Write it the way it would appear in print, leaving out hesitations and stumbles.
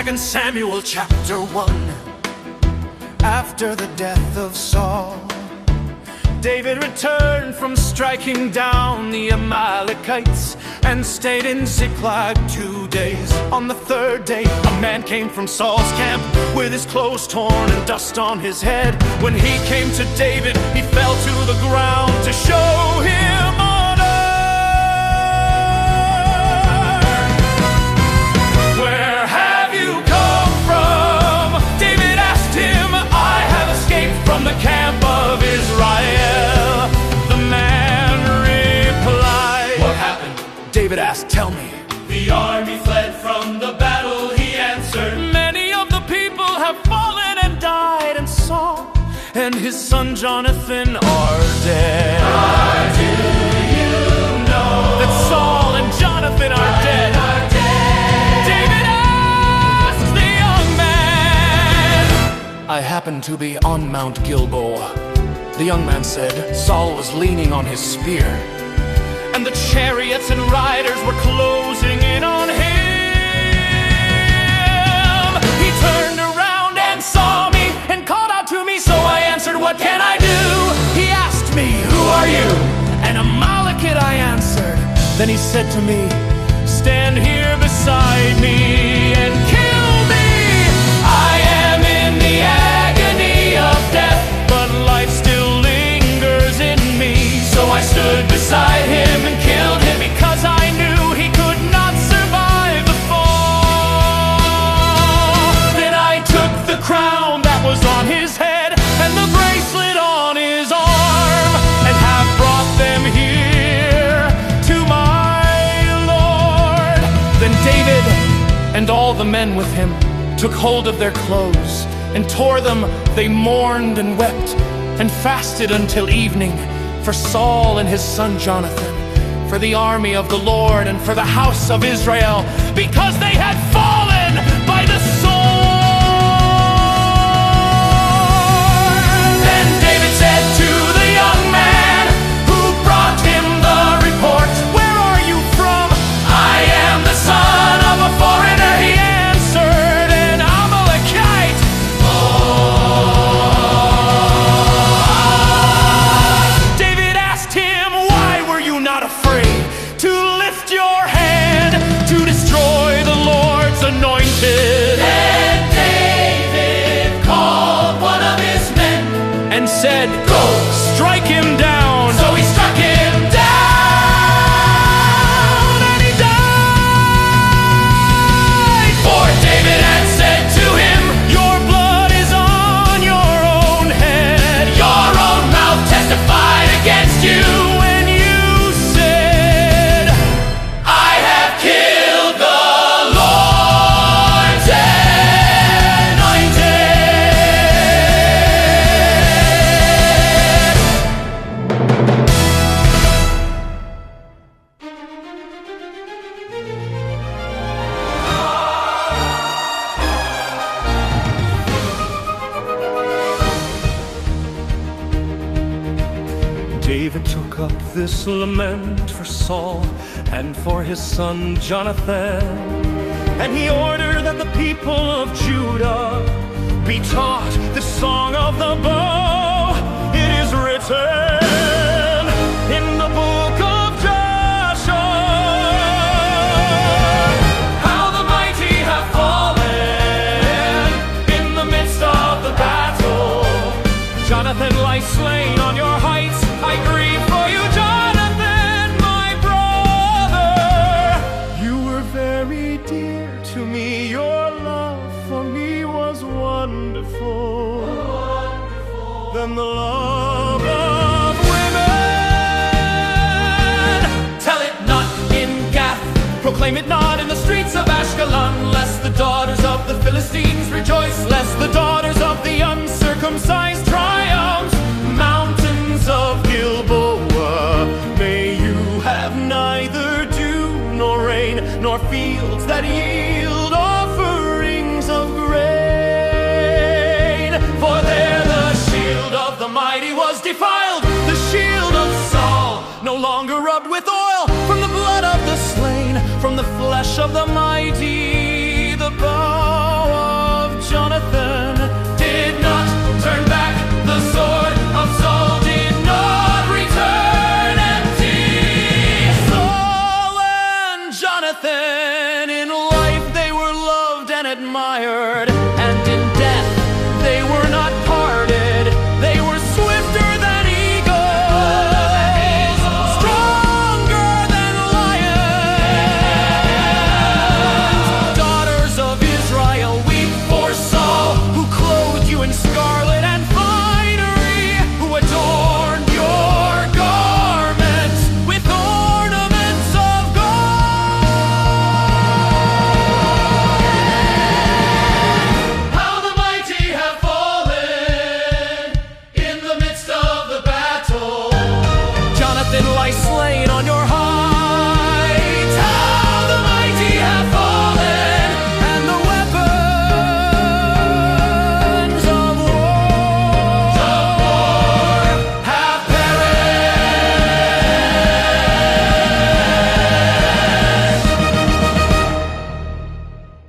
2 Samuel chapter 1. After the death of Saul, David returned from striking down the Amalekites and stayed in Ziklag 2 days. On the 3rd day, a man came from Saul's camp with his clothes torn and dust on his head. When he came to David, he fell to the ground to show him honor. Where have you come from? David asked him. I have escaped from the camp of Israel. The man replied. What happened? David asked, tell me. The army fled from the battle, he answered. Many of the people have fallen and died, and Saul and his son Jonathan are dead. Do you know that Saul and Jonathan are dead? David asked the young man. I happened to be on Mount Gilboa. The young man said. Saul was leaning on his spear, and the chariots and riders were closing in on him. He turned around and saw me and called out to me, so I answered, what can I do? He asked me, who are you? An Amalekite, I answered. Then he said to me, stand here beside me and kill me. I am in the agony of death, but life still lingers in me. So I stood beside him and killed him, because I knew he could not survive the fall. Then I took the crown that was on his head and the bracelet on his arm, and have brought them here to my Lord. Then David and all the men with him took hold of their clothes and tore them. They mourned and wept and fasted until evening for Saul and his son Jonathan, for the army of the Lord, and for the house of Israel, because they had fallen by the sword. Then David said to the young man who brought him the report, where are you from? I am the son of a foreigner, he answered, an Amalekite. David asked him, why were you not afraid to lift your hand to destroy the Lord's anointed? Then David called one of his men And said, go, strike him down. So he struck him down, and he died. For David had said to him, Your blood is on your own head. your own mouth testified against you. When you said, I have killed the Lord's anointed. David took up this lament for Saul and for his son Jonathan, and he ordered that the people of Judah be taught the song of the bow. It is written in the book of Joshua, how the mighty have fallen in the midst of the battle. Jonathan lies slain on your heights. I grieve for you, Jonathan, my brother. You were very dear to me. Your love for me was wonderful, than the love of women. Tell it not in Gath, Proclaim it not in the streets of Ashkelon, lest the daughters of the Philistines rejoice, lest the daughters